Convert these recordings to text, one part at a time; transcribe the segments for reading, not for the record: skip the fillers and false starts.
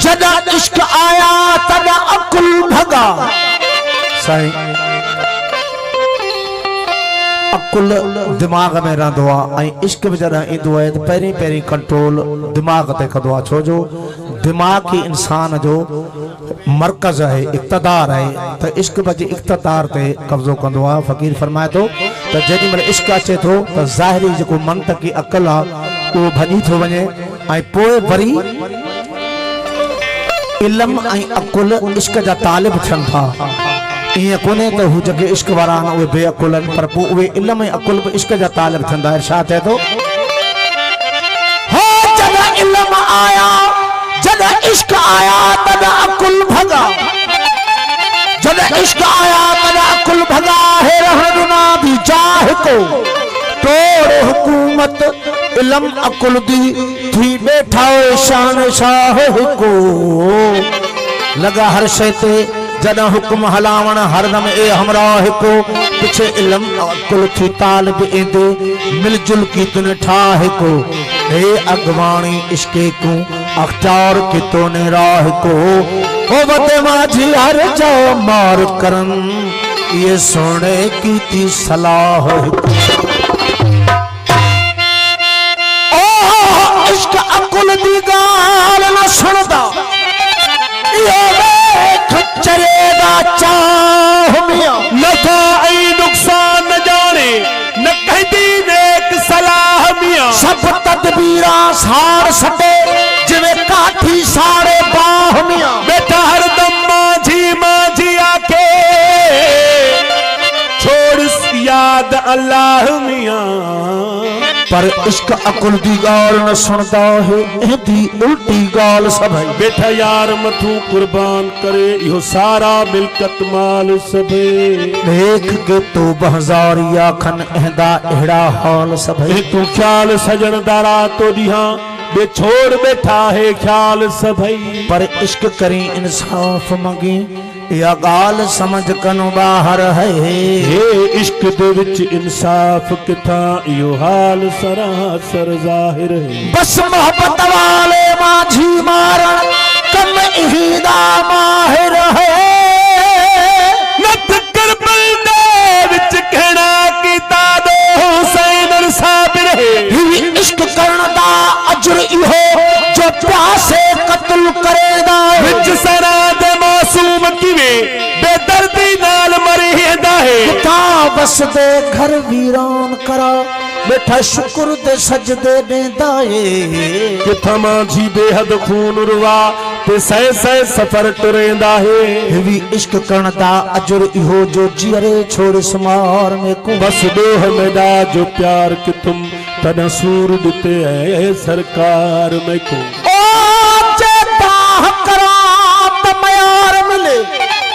जदा इश्क आया तदा अकुल भगा। साईं अकुल दिमाग में रहंदो आहे ऐं इश्क में जॾहिं ईंदो आहे त पहिरीं पहिरीं कंट्रोल दिमाग ते कंदो आहे, छो जो दिमाग ही इंसान जो मरकज है, इक़्तिदार है, तो इश्क बजे इक़्तिदार ते कब्जो कंदो आहे। फ़कीर फरमाए थो त जेॾी महिल इश्क अचे थो त ज़ाहिरी जेको मंतकी अक़ल आहे उहो भॼी थो वञे ऐं पोइ वरी इल्म ऐं अकुल इश्क जा तालिब थियनि था। इं कोन्हे त हू जेके इश्क वारा आहिनि उहे बेअकुल आहिनि, पर पोइ उहे इल्म ऐं अकुल बि इश्क जा तालिब थींदा आहिनि। छा चए थो? हो जॾहिं इल्म आया जॾहिं इश्क आया तॾहिं अकुल भगा, जॾहिं इश्क आया तॾहिं अकुल भगा। हे रहनुमा भी जाह को तोड़ हुकूमत इल्म अकुल दी थी बैठा शान शाह को। लगा हर शइ ते जॾहिं हुक्म हलावण हरदम ए हमराह को, पिछे इल्म अकुल थी तालिब इंदे मिलजुल की तुन ठाह को। हे अगवाणी इश्के को अख्तियार की तो ने राह को। ओ वदे माझी हर जा मार करन ये सोने की थी सलाह। ओ इश्क अकुल दी गाल न सुनदा, चरेगा चाह मियां नफा ऐं नुकसान न जाने न कहती नेक सलाह मियां। सब तदबीरा साड़ सटे जिवें काठी साड़े बाह मियां। बेटा हरदम माझी माझी आके छोड़ याद अल्लाह मियां। पर इश्क अकुल दी गाल न सुनदा है, एदी उल्टी गाल सभई। बेटा यार मथू कुर्बान करे इहो सारा मिल्कत माल सभे। देख के तो बहजारिया खन एहदा एड़ा हाल सभई। तू ख्याल सजन दारा तो दिहा बे छोड़ बैठा है ख्याल सभई। पर इश्क करी इंसाफ मंगी या गाल समझ कनो बाहर है। हे इश्क दे विच इंसाफ किथा इहो हाल सरासर जाहिर है। बस मोहब्बत वाले माझी मारण कम इहीदा माहिर है। नत करबल दे विच कहना कीता दो हुसैन साबिर है। ही इश्क करण दा अजर इहो जो प्यासे कत्ल करेदा। विच सरा दे मासूम किवें बेदर्दी नाल मरीदा है। किथा बस दे घर वीरान करा बैठा शुक्र दे सजदे देंदा है। किथा माझी बेहद खून रुवा ते सह सह सफर टुरेंदा है। भी इश्क करण दा अजर इहो जो जियरे छोड़ समार में को। बस देह मेरा जो प्यार कि तुम तना सूर दिते है सरकार में को। ओ चेता करा त मयार मिले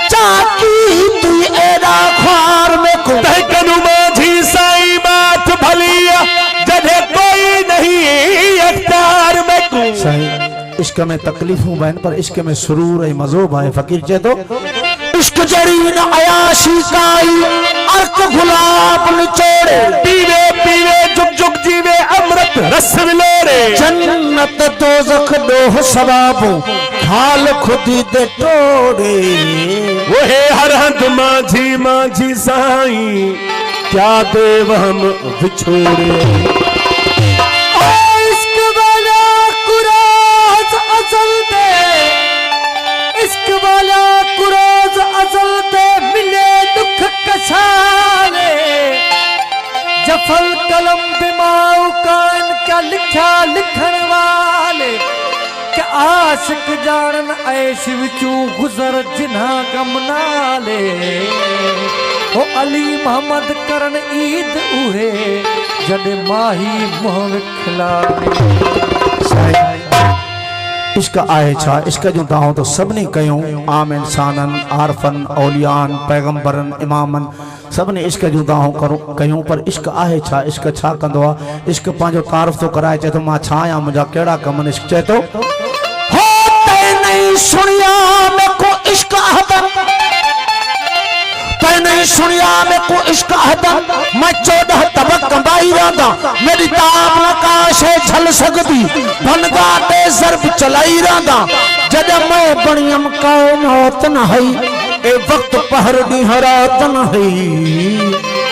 चाकी तू एड़ा ख्वार में को। तह कनु माझी साई बात भलिया जदे कोई नहीं अख्तियार में को। सही इश्क में तकलीफूं बहन पर इश्क में सुरूर है मज़ो है। फकीर चए तो इश्क जड़ी न अयाशी काई अर्क गुलाब निचोड़े। पीवे पीवे जुग जुग जीवे अमृत रस विलोरे। जन्नत दोज़ख दोह सवाबो हाल खुदी दे तोड़े। वो है हर हद माझी माझी साई क्या देव हम बिछोड़े। इश्क वाला कुरोज अज़ल दे मिले दुख कसाले। जफल कलम दिमाग कान क्या लिखा लिखण वाले। क्या आशिक जानन ऐश विचू गुजर जिन्हा गम नाले। हो अली मोहम्मद करन ईद उहे जडे माही मुंह विखलाले। इश्क आहे छा? इश्क जो दाव तो सभनी कयूं आम इंसानन आरफन औलियान पैगंबरन इमामन सभनी इश्क जो दाव कयूं। पर इश्क आहे छा? इश्क छा कंदो आहे? इश्क पंहिंजो तारीफ़ तो कराए चए तो मां छा आहियां मुंहिंजा कहिड़ा कम। इश्क चए तो हो तै नहीं सुनिया में को इश्क अहदन। तै नहीं सुनिया में को इश्क अहदन। मैं 14 तबक कंबाई रहंदा मेरी ताब नकाश है झल सकदी भनगा ते ज़रब चलाई रहंदा। जद मैं बणियम कायनात न हई ए वक्त पहर दी रात न हई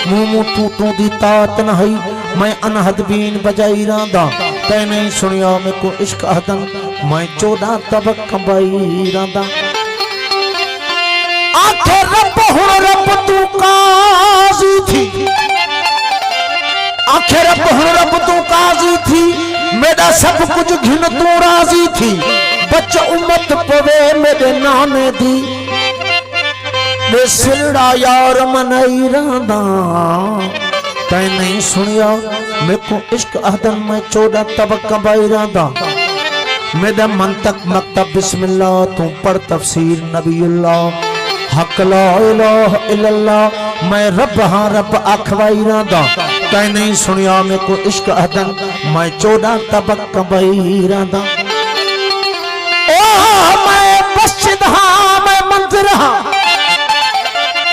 मुंह तू तू दी तात न हई मैं अनहद बीन बजाई रांदा तै नहीं सुनिया मैं को इश्क अहदन मैं 14 तब कंबाई रांदा आखे रब हुण रब तू काजी थी आखे रब हुण रब तू काजी थी मेरा सब कुछ घिन तू राजी थी बच उम्मत पवे मेरे नाने दी वे सिलड़ा यार मनई रांदा तै नहीं सुनिया मेरे को इश्क अहदन में 14 तब कंबाई रांदा मेरा मंतक मकतब बिस्मिल्लाह तू पढ़ तफसीर नबीउल्लाह हक ला इलाहा इल्लल्लाह मैं रब हाँ रब आखवाई रांदा तै नहीं सुनिया मेरे को इश्क अहदन मैं 14 तब कंबाई रांदा ओ मैं मस्जिद हाँ मैं मंदिर हाँ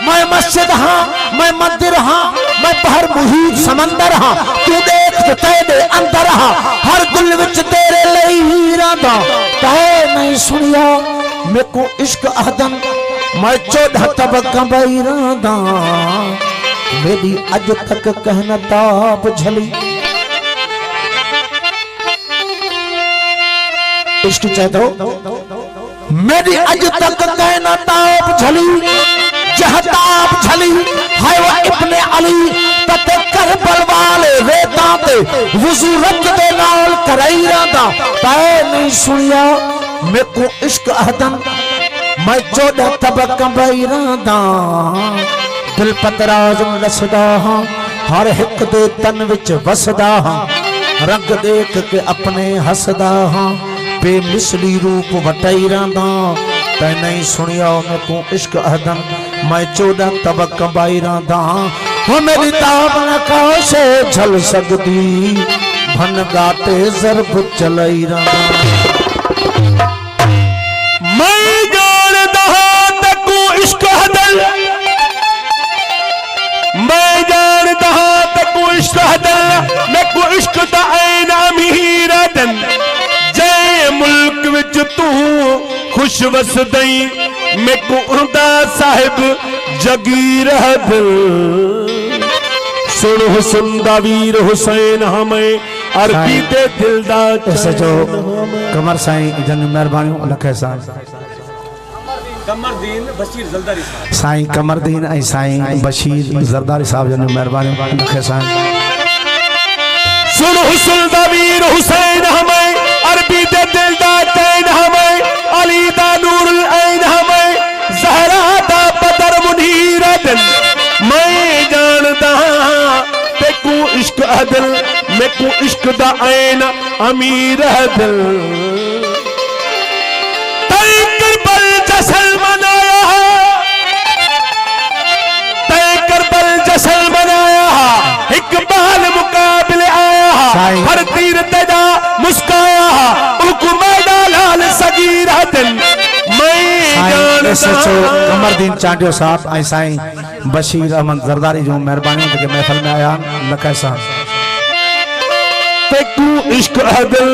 मैं मस्जिद हाँ मैं मंदिर हाँ मैं बाहर मुहीत समंदर हाँ तू देख तेरे अंदर हाँ हर गुल विच तेरे लई रांदा तै नहीं सुनिया मेरे को इश्क अहदन मैं 14 तब कंबाई रांदा मेरी अज तक कहना ताप झली इश्क चाहते मेरी अज तक कहना ताप झली जहताब झली हाय वो इब्ने अली तते करबल वाले रेता ते वुजू रख दे नाल करई रांदा तै नहीं सुनिया मेरे को इश्क अहदन मैं 14 तब कंबाई रांदा दिल पतराज रसदा हाँ हर एक दे तन विच वसदा हाँ रंग देख के अपने हसदा हाँ बेमिसली रूप वटाई रांदा तै नहीं सुनिया मेरे को इश्क अहदन मैं 14 तब कंबाई रांदा हो मेरी ताब न से झल सकती भन गाते जरब चलाई रांदा मैं जानदा तकू इश्क अहदन मैं जानदा तकू इश्क अहदन मैं को इश्क दा ऐन अमीरदन जय मुल्क विच तू खुश वसदई मैं को उदा साहिब जगीर दिल सुन हुसन दा वीर हुसैन हमें अरबी दे दिलदार ऐसे जो कमर साईं जन मेहरबानी लखे साईं कमरदीन बशीर जरदारी साहब साईं कमरदीन ऐं साईं बशीर जरदारी साहब जन मेहरबानी लखे साईं सुन हुसन दा वीर हुसैन हमें अरबी दे दिलदार चैन हमें अली दा नूरुल ऐन हमें ज़हरा दा बदर मुनीर दिन मैं जानदा तेकू इश्क अदल मैं को इश्क दा ऐन अमीर दिल तै करबल जसल मनाया तै करबल जसल मनाया इकबाल मुकाबले आया हर तीर तेजा मुस्काया उनको मैदा लाल सगीर दिन मैं कमरदीन चांडियो साहब ऐं साईं बशीर अहमद जरदारी जो मेहरबानी के महफिल में आया लखे साहब तेकू इश्क दिल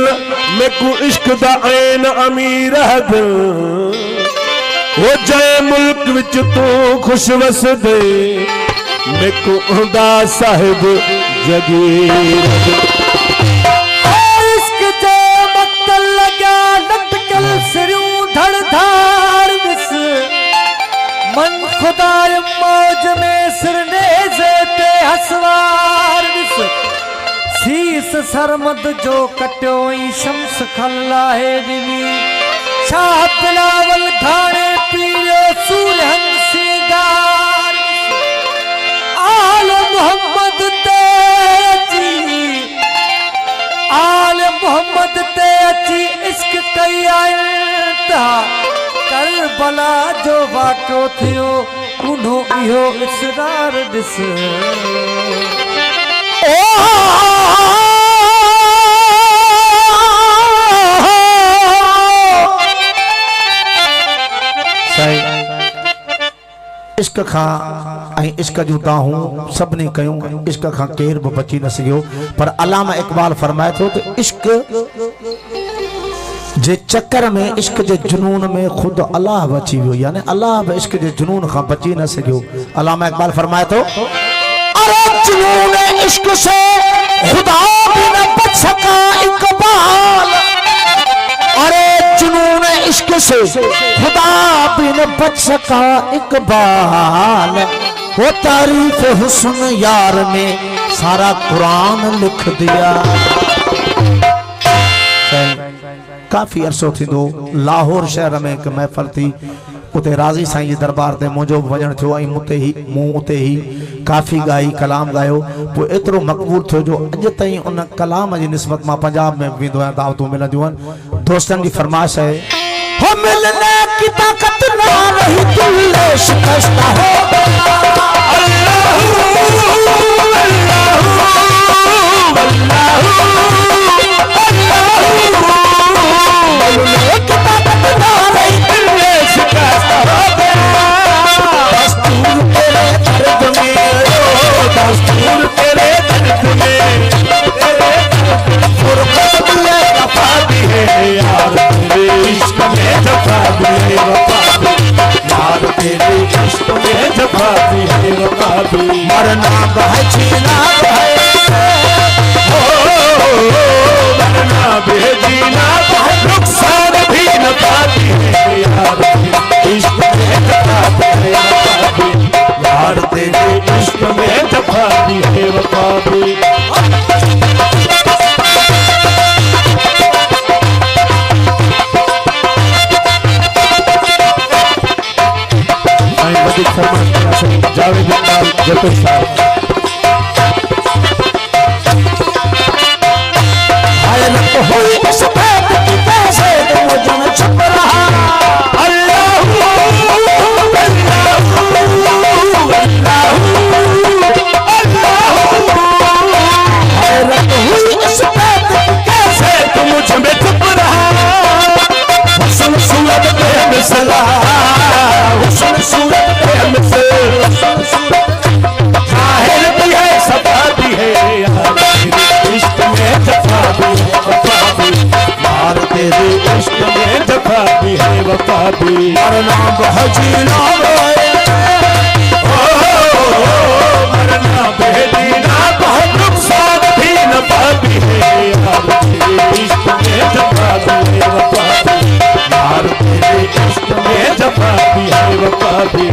मैं को इश्क दा ऐन अमीर दिल वो जय मुल्क विच तू खुश वस दे मैं को उदा साहिब जगीर इश्क जे मक्तल लगा लटकल सिरू धड़ धार विस मन खुदाय मौज में सिरने जेते हसवार विस शीस सरमद जो कट्योई शम्स खल्लाहे दिवी शाह बिलावल घाणे पीरियो सूरहन सिंगार आल मोहम्मद ते अची इश्क कई आया करबला जो वाक़ो थियो उन्हो इहो इसरार ॾिस इश्क खां ऐं इश्क जूं ताहूं सभिनी कयूं इश्क खां केर बि बची न सघियो पर अलामा इक़बाल फरमाए थो त इश्क जे चक्कर में इश्क जे जुनून में खुद अल्लाह बची वियो, यानी अल्लाह बि इश्क जे जुनून खां बची न सघियो। अल्लामा इकबाल फरमाए थो, अरे जुनून इश्क से खुदा भी न बच सका इकबाल, अरे जुनून इश्क से खुदा भी न बच सका इकबाल, वो तारीफ हुस्न यार में सारा कुरान लिख दिया। काफ़ी अरसो थींदो लाहौर शहर में एक महफ़िल थी, उते राज़ी साईं जे दरबार ते मुंहिंजो बि वञणु थियो ऐं मूं उते ही काफ़ी ॻाई कलाम ॻायो। पोइ एतिरो मक़बूल थियो जो अॼु ताईं उन कलाम जी निस्बत मां पंजाब में वेंदो आहियां, दावतूं मिलंदियूं आहिनि। दोस्तनि जी फरमाइश है, हो मिलने की ताकत ना रही दिल शिकस्त हो, मरना बहचीना मरना बेजीना नुकसान भी न पाती है यार, इश्क में जफा भी है वफा भी, यार तेरे इश्क में जफा भी है वफा भी। जावेद इकबाल जफर साहब, हुई सफेद की कैसे वो जन छुप रहा, हैरत हुई सफेद की कैसे तुम मुझ में छुप रहा, हुस्न सूरत बेमिसला, हुस्न सूरत बेमिसल, जाहिर भी है सफा भी है यार, तेरे इश्क में जफा भी है वफा भी, यार तेरे इश्क में जफा भी है वफा भी। मरना बहचीना मरना बेदीना बहुत नुकसान भी न पाती है यार, तेरे इश्क में जफा भी है वफा भी, यार तेरे इश्क में जफा भी है वफा भी।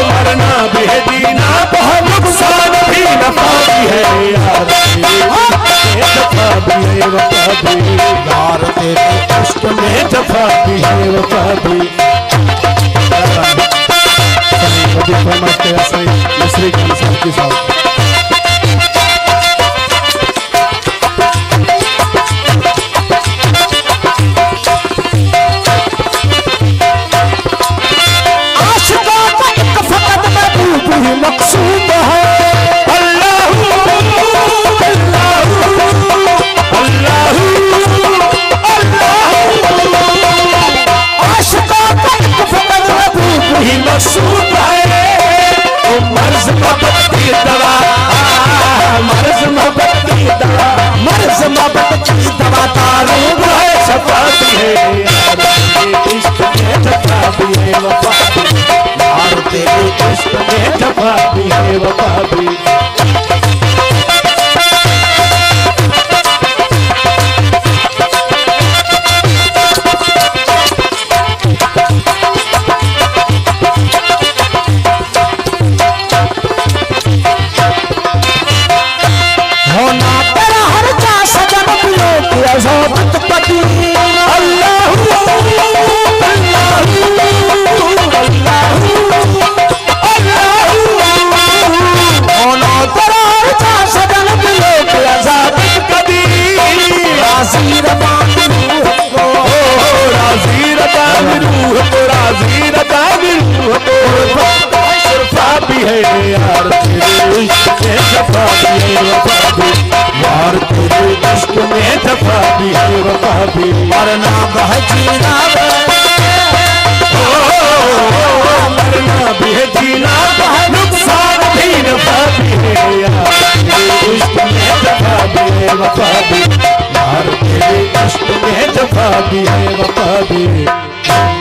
मरना बेदीना बहुत नुकसान भी न पाती है यार, जफा भी है वफा भी, यार तेरे इश्क में जफा भी है वफा भी। मिस्री खान साहब के साथ मकसूद है, आशिकों का एक फकत महबूब ही मकसूद है, मर्ज मोहब्बत की दवा, मर्ज मोहब्बत की दवा, मर्ज मोहब्बत की दवा तारूब है, शफा भी है यार, तेरे इश्क में जफा भी है वफा भी, यार तेरे इश्क में जफा भी है वफा भी। यार तेरे इश्क में जफा भी है वफा भी यार तेरे इश्क में जफा भी है वफा भी मरना बहजीना मरना भी है जीना नुकसान भी नफा भी है यार तेरे इश्क में जफा भी है वफा भी यार तेरे इश्क में जफा भी है वफा भी